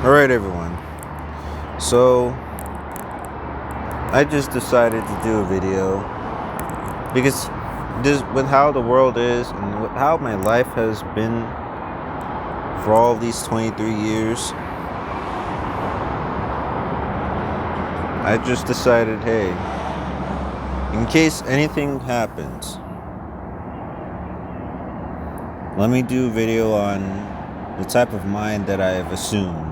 Alright, everyone. So, I just decided to do a video because this, with how the world is and with how my life has been for all these 23 years, I just decided, hey, in case anything happens, let me do a video on the type of mind that I have assumed,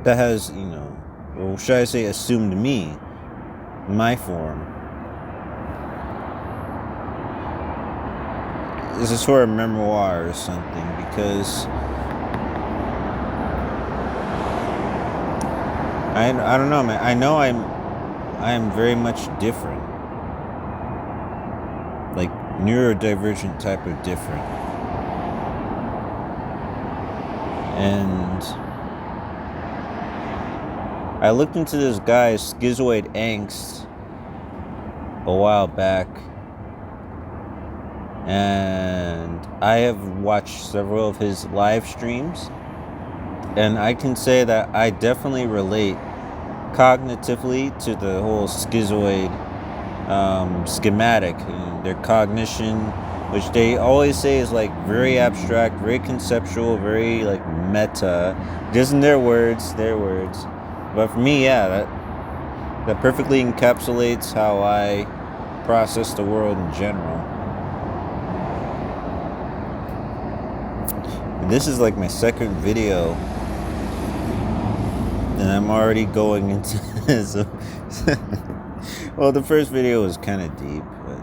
that has, or should I say assumed me, my form. It's a sort of memoir or something, because I don't know, man. I know I am very much different. Like neurodivergent type of different. And I looked into this guy's Schizoid angst a while back, and I have watched several of his live streams, and I can say that I definitely relate cognitively to the whole Schizoid schematic, their cognition, which they always say is like very abstract, very conceptual, very like meta, just in their words. But for me, yeah, that perfectly encapsulates how I process the world in general. And this is like my second video, and I'm already going into this. Well, the first video was kind of deep, but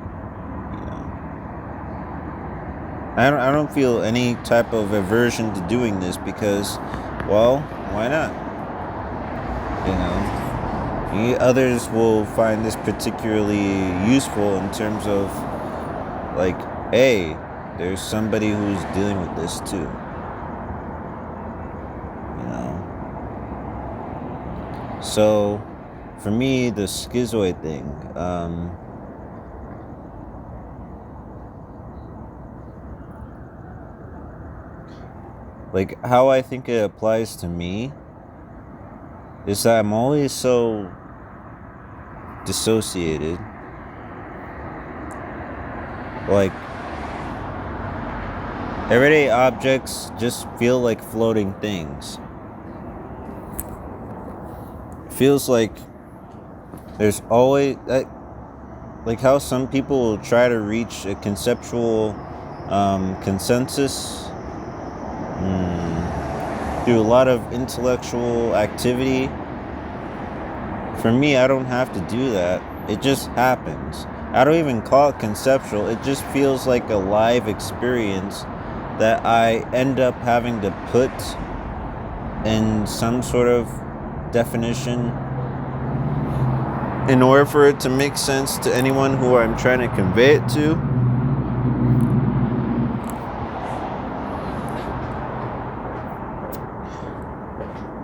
I don't feel any type of aversion to doing this because, well, why not? Others will find this particularly useful in terms of, like, hey, there's somebody who's dealing with this too. So, for me, the Schizoid thing, like how I think it applies to me is that I'm always so dissociated. Like, everyday objects just feel like floating things. It feels like there's always, like how some people will try to reach a conceptual consensus through a lot of intellectual activity. For me, I don't have to do that. It just happens. I don't even call it conceptual. It just feels like a live experience that I end up having to put in some sort of definition in order for it to make sense to anyone who I'm trying to convey it to.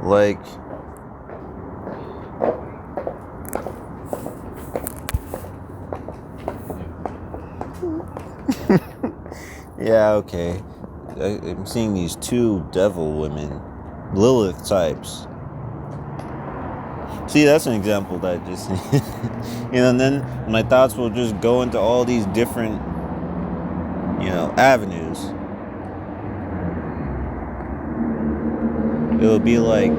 Like, yeah, okay. I'm seeing these two devil women, Lilith types. See, that's an example that just, and then my thoughts will just go into all these different, avenues. It'll be like,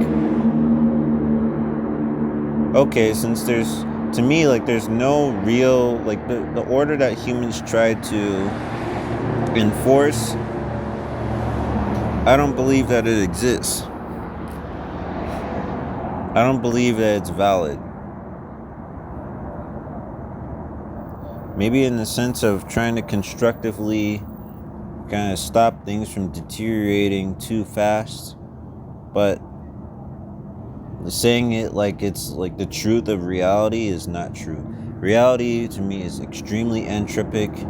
okay, since to me, like, there's no real, like, the order that humans try to enforce, I don't believe that it exists. I don't believe that it's valid. Maybe in the sense of trying to constructively kind of stop things from deteriorating too fast, but saying it like it's like the truth of reality is not true. Reality to me is extremely entropic,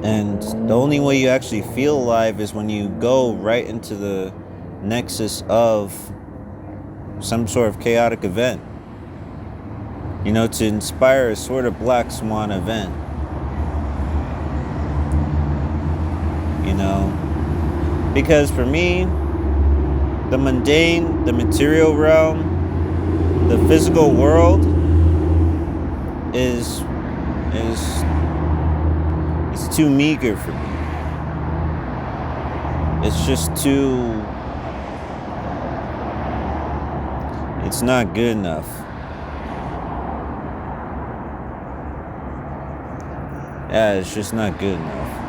and the only way you actually feel alive is when you go right into the nexus of some sort of chaotic event, to inspire a sort of black swan event. Because for me, the mundane, the material realm, the physical world is it's too meager for me. It's just too. It's not good enough. Yeah, it's just not good enough.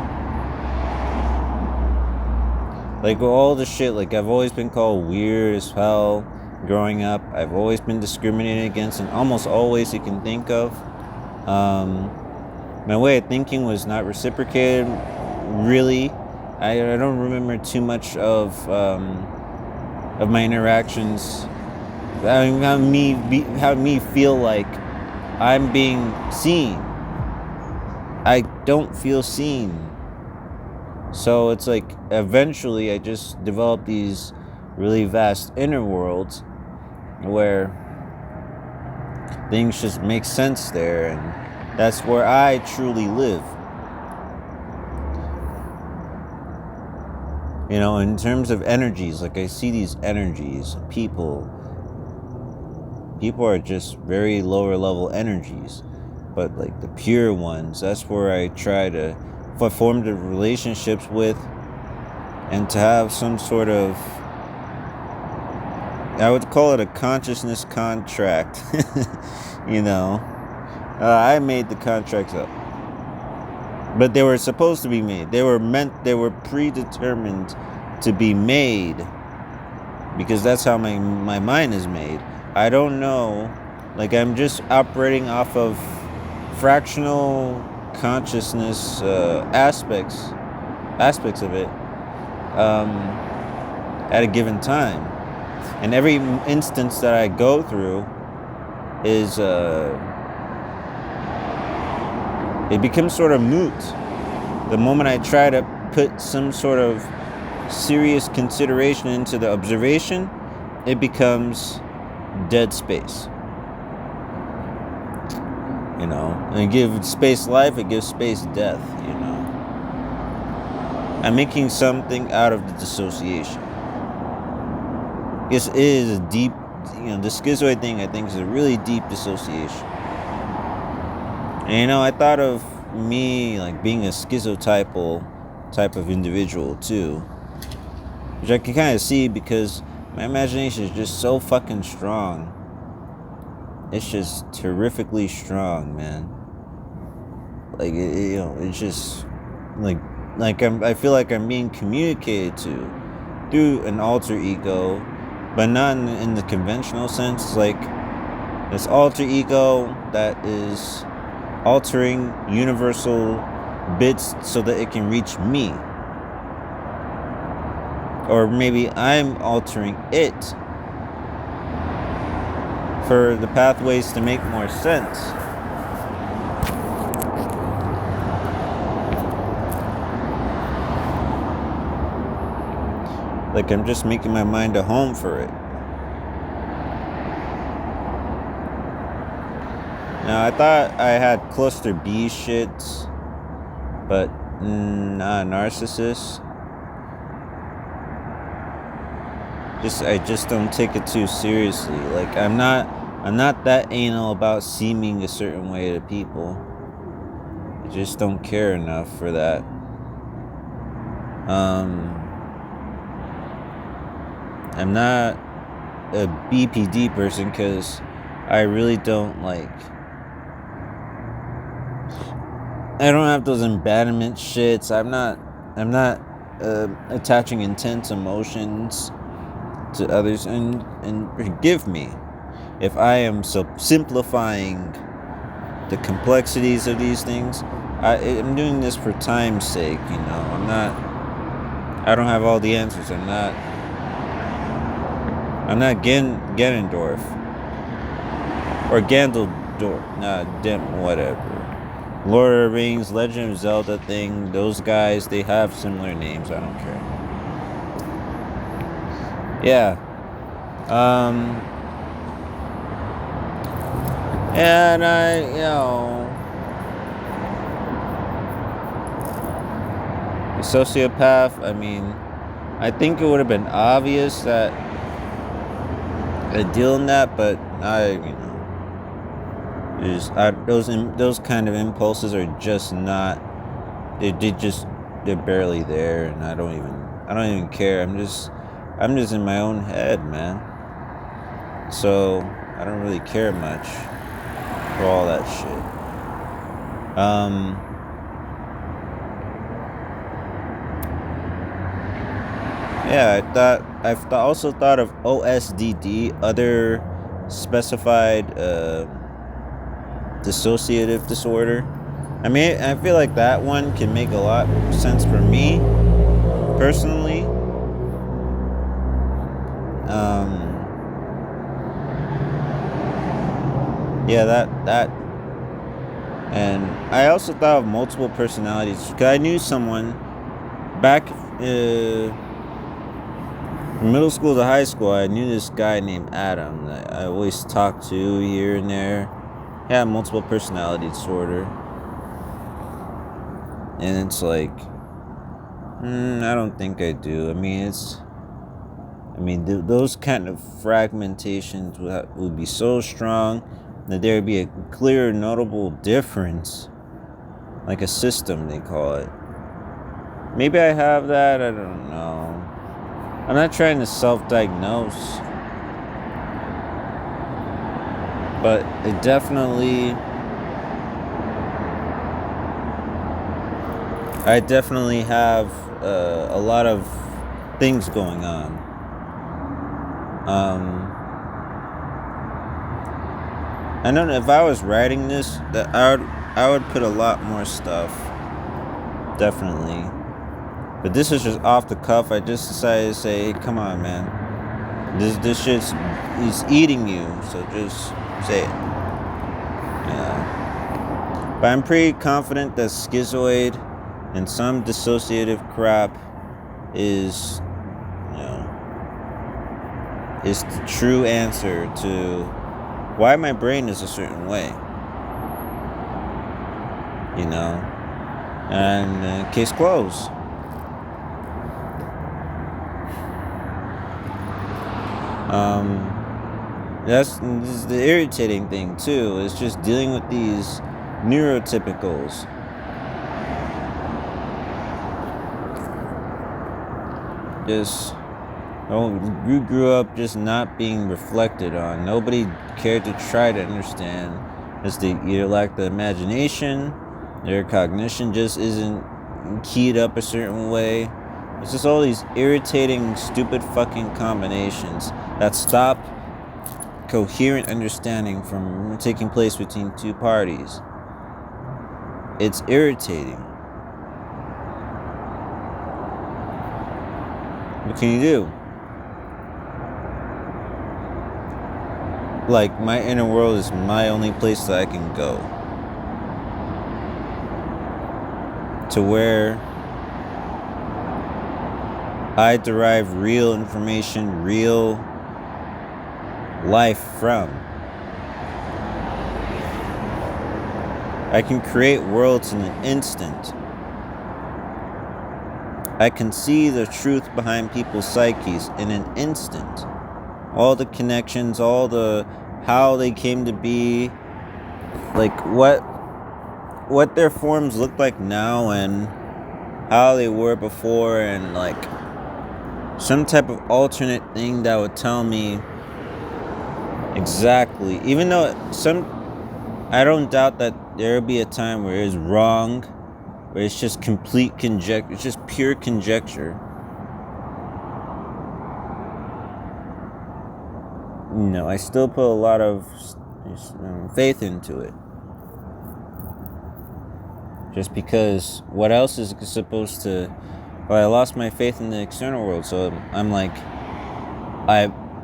Like all the shit, like I've always been called weird as hell growing up. I've always been discriminated against in almost all ways you can think of. My way of thinking was not reciprocated, really. I don't remember too much of my interactions having me feel like I'm being seen. I don't feel seen. So it's like eventually I just developed these really vast inner worlds where things just make sense there, and that's where I truly live. You know, in terms of energies, like I see these energies, people are just very lower level energies, but like the pure ones, that's where I try to form the relationships with, and to have some sort of, I would call it a consciousness contract. You know, I made the contracts up, but they were supposed to be made. They were predetermined to be made, because that's how my mind is made. I don't know, like I'm just operating off of fractional consciousness aspects of it at a given time, and every instance that I go through is it becomes sort of moot the moment I try to put some sort of serious consideration into the observation. It becomes dead space. You know, and it gives space life, it gives space death, you know. I'm making something out of the dissociation. This is a deep, you know, the schizoid thing I think is a really deep dissociation. And you know, I thought of me like being a schizotypal type of individual too, which I can kind of see because my imagination is just so fucking strong. It's just terrifically strong, man. Like you know, it's just like I feel like I'm being communicated to through an alter ego, but not in the conventional sense. It's like this alter ego that is altering universal bits so that it can reach me, or maybe I'm altering it for the pathways to make more sense. Like I'm just making my mind a home for it. Now I thought I had cluster B shits, but nah, narcissist. I just don't take it too seriously. Like I'm not that anal about seeming a certain way to people. I just don't care enough for that. I'm not a BPD person because I really don't like. I don't have those embodiment shits. I'm not attaching intense emotions to others, and forgive me if I am simplifying the complexities of these things. I'm doing this for time's sake, you know. I don't have all the answers. I'm not Ganondorf or Gandaldorf. Nah, whatever. Lord of the Rings, Legend of Zelda thing. Those guys, they have similar names. I don't care. Yeah. And a sociopath, I mean, I think it would have been obvious that I deal in that, but those kind of impulses are just not. They're barely there, and I don't even care. I'm just in my own head, man. So I don't really care much for all that shit. Yeah, I've also thought of OSDD, other specified dissociative disorder. I mean, I feel like that one can make a lot of sense for me personally. Yeah, that, and I also thought of multiple personalities because I knew someone back from middle school to high school. I knew this guy named Adam that I always talked to here and there. He had multiple personality disorder. And it's like, I don't think I do. Those kind of fragmentations would be so strong that there would be a clear, notable difference, like a system, they call it. Maybe I have that, I don't know. I'm not trying to self-diagnose, but it I definitely have a lot of things going on. I don't know if I was writing this, that I would put a lot more stuff, definitely. But this is just off the cuff. I just decided to say, hey, come on, man. This shit's is eating you, so just say it. Yeah. But I'm pretty confident that Schizoid and some dissociative crap is the true answer to why my brain is a certain way. And case closed. This is the irritating thing too. It's just dealing with these neurotypicals. You grew up just not being reflected on. Nobody cared to try to understand. It's either lack the imagination, their cognition just isn't keyed up a certain way. It's just all these irritating, stupid fucking combinations that stop coherent understanding from taking place between two parties. It's irritating. What can you do? Like, my inner world is my only place that I can go. To where I derive real information, real life from. I can create worlds in an instant. I can see the truth behind people's psyches in an instant. All the connections, how they came to be, like what their forms look like now and how they were before, and like some type of alternate thing that would tell me exactly. Even though I don't doubt that there will be a time where it's wrong, where it's just complete conjecture, it's just pure conjecture. I still put a lot of faith into it. Just because what else is supposed to... Well, I lost my faith in the external world, so I'm like...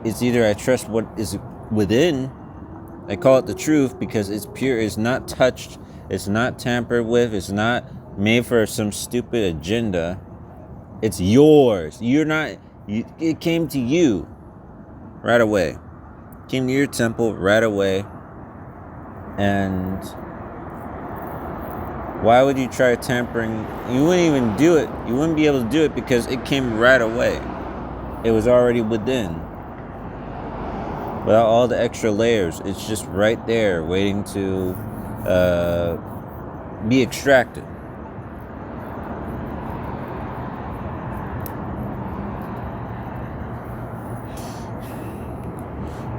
It's either I trust what is within, I call it the truth because it's pure, it's not touched, it's not tampered with, it's not made for some stupid agenda. It's yours. It came to you right away. Came to your temple right away, and Why would you try tampering? You wouldn't even do it. You wouldn't be able to do it because it came right away. It was already within. Without all the extra layers, it's just right there waiting to be extracted.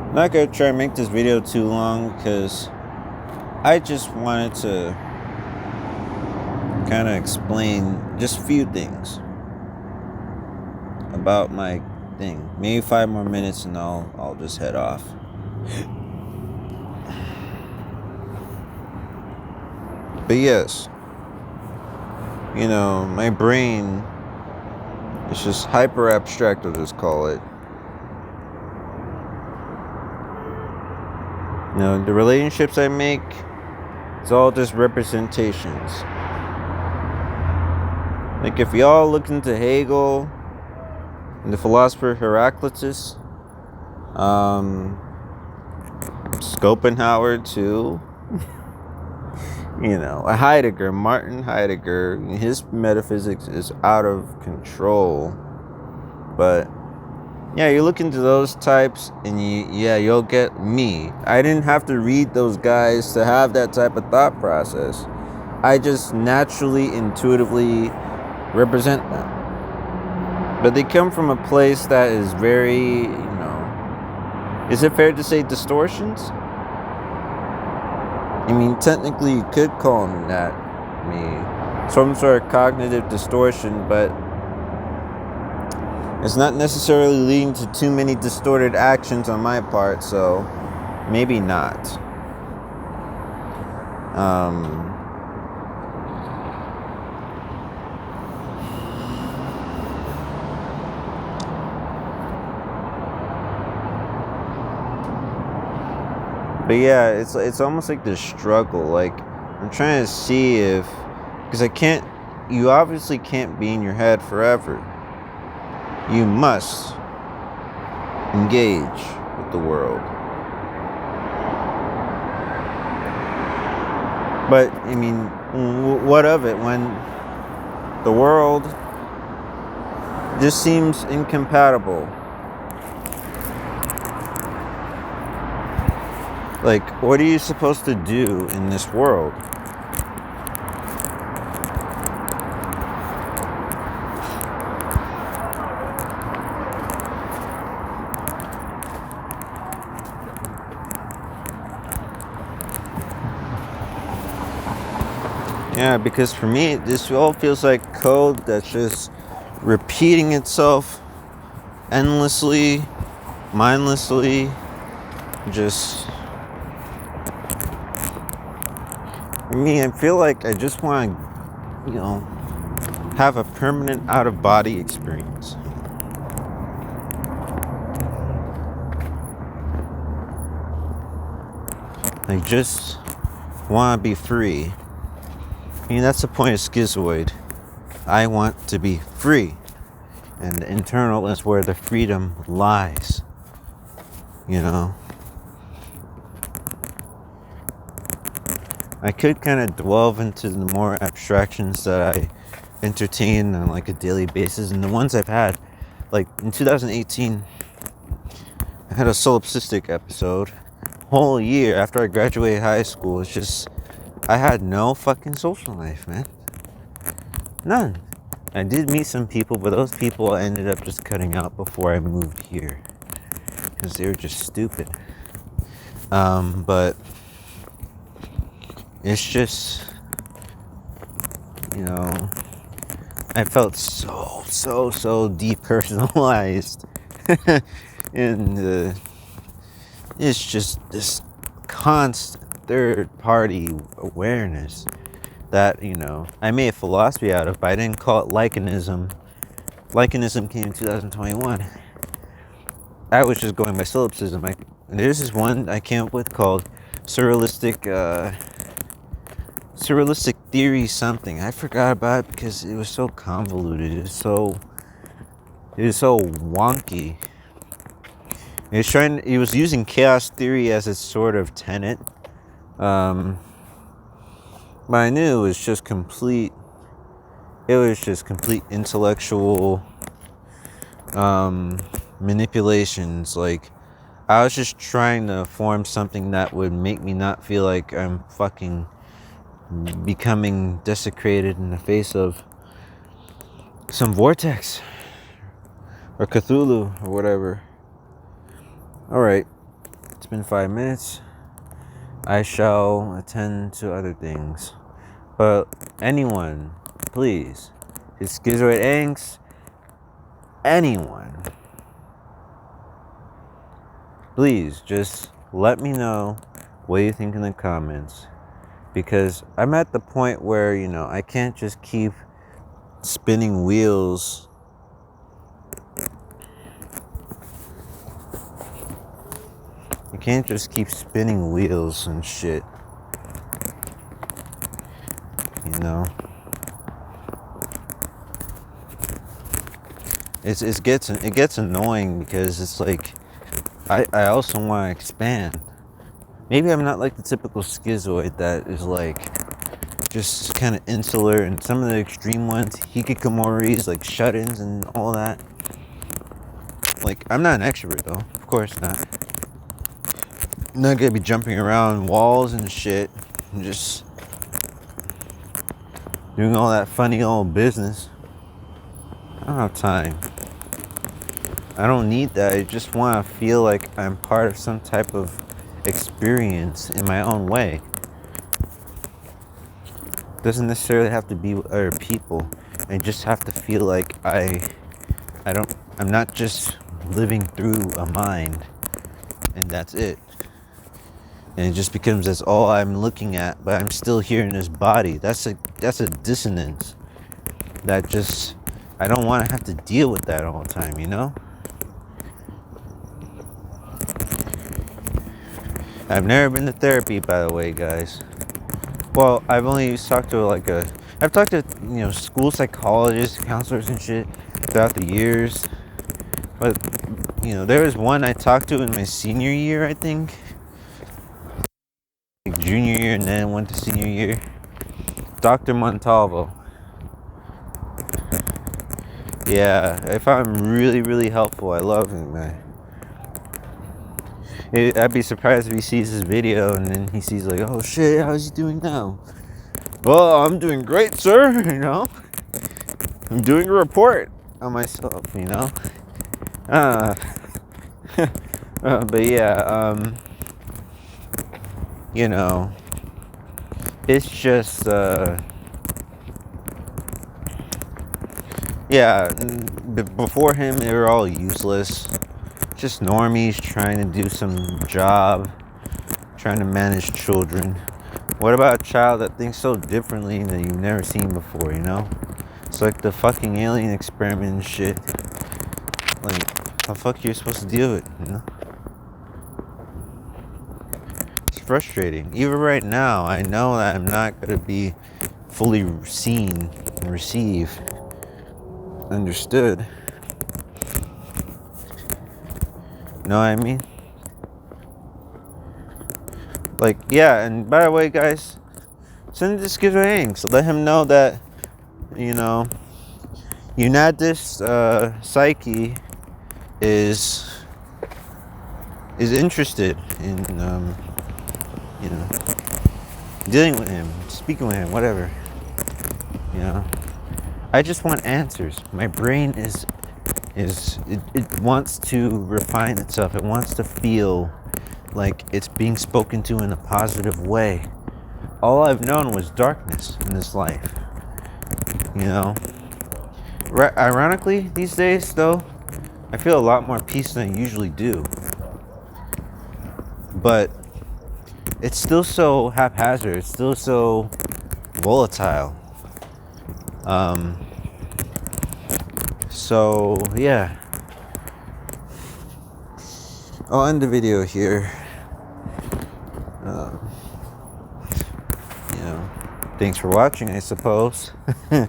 I'm not gonna try and make this video too long because I just wanted to kind of explain just a few things about my thing. Maybe 5 more minutes and I'll just head off. But yes, you know, my brain is just hyper abstract, I'll just call it. You know, the relationships I make, it's all just representations. Like if y'all look into Hegel and the philosopher Heraclitus, Schopenhauer too, you know, Martin Heidegger, his metaphysics is out of control. But yeah, you look into those types and you'll get me. I didn't have to read those guys to have that type of thought process. I just naturally, intuitively represent them. But they come from a place that is very, you know, is it fair to say distortions? I mean, technically you could call them that. I mean, some sort of cognitive distortion, but it's not necessarily leading to too many distorted actions on my part, so maybe not. But yeah, it's almost like this struggle. Like, I'm trying to see if, because you obviously can't be in your head forever. You must engage with the world. But, I mean, what of it when the world just seems incompatible? Like, what are you supposed to do in this world? Yeah, because for me, this all feels like code that's just repeating itself endlessly, mindlessly, just... For me, I feel like I just want to, you know, have a permanent out-of-body experience. I just want to be free. I mean, that's the point of Schizoid. I want to be free. And the internal is where the freedom lies. You know? I could kind of delve into the more abstractions that I entertain on like a daily basis. And the ones I've had, like in 2018, I had a solipsistic episode. Whole year after I graduated high school, it's just, I had no fucking social life, man. None. I did meet some people, but those people I ended up just cutting out before I moved here. Because they were just stupid. But it's just, you know, I felt so depersonalized. And it's just this constant third-party awareness that, you know, I made a philosophy out of, but I didn't call it Lycanism. Lycanism came in 2021. I was just going by solipsism. This is one I came up with called surrealistic theory something. I forgot about it because it was so convoluted. It was so wonky. It was using chaos theory as its sort of tenet. But I knew it was just complete intellectual manipulations. Like, I was just trying to form something that would make me not feel like I'm fucking becoming desecrated in the face of some vortex or Cthulhu or whatever. Alright, it's been 5 minutes. I shall attend to other things. But anyone, please, his schizoid angst, anyone, please just let me know what you think in the comments. Because I'm at the point where, I can't just keep spinning wheels. You can't just keep spinning wheels and shit. It gets annoying because it's like I also want to expand. Maybe I'm not like the typical schizoid that is like just kind of insular, and some of the extreme ones, hikikomoris, like shut-ins and all that. Like, I'm not an extrovert though, of course not. I'm not gonna be jumping around walls and shit and just doing all that funny old business. I don't have time. I don't need that. I just want to feel like I'm part of some type of experience in my own way. It doesn't necessarily have to be with other people. I just have to feel like I'm not just living through a mind and that's it. And it just becomes that's all I'm looking at, but I'm still here in this body. That's a dissonance. That just, I don't want to have to deal with that all the time, I've never been to therapy, by the way, guys. Well, I've only talked to I've talked to, school psychologists, counselors and shit throughout the years. But, there was one I talked to in my senior year, I think. Like junior year and then went to senior year. Dr. Montalvo. Yeah, I found him really, really helpful. I love him, man. I'd be surprised if he sees this video and then he sees like, oh shit, how's he doing now? Well, I'm doing great, sir, I'm doing a report on myself, but yeah, it's just, yeah, before him, they were all useless. Just normies trying to do some job, trying to manage children. What about a child that thinks so differently that you've never seen before, It's like the fucking alien experiment and shit. Like, how the fuck you're supposed to deal with it, It's frustrating. Even right now, I know that I'm not going to be fully seen and received, understood. Know what I mean? Like, yeah, and by the way, guys, send it to Schizoid. So let him know that, Unitas Psyche is interested in, dealing with him, speaking with him, whatever. I just want answers. My brain it wants to refine itself. It wants to feel like it's being spoken to in a positive way. All I've known was darkness in this life. Ironically, these days, though, I feel a lot more peace than I usually do. But it's still so haphazard. It's still so volatile. So, yeah. I'll end the video here. Thanks for watching, I suppose. Yeah.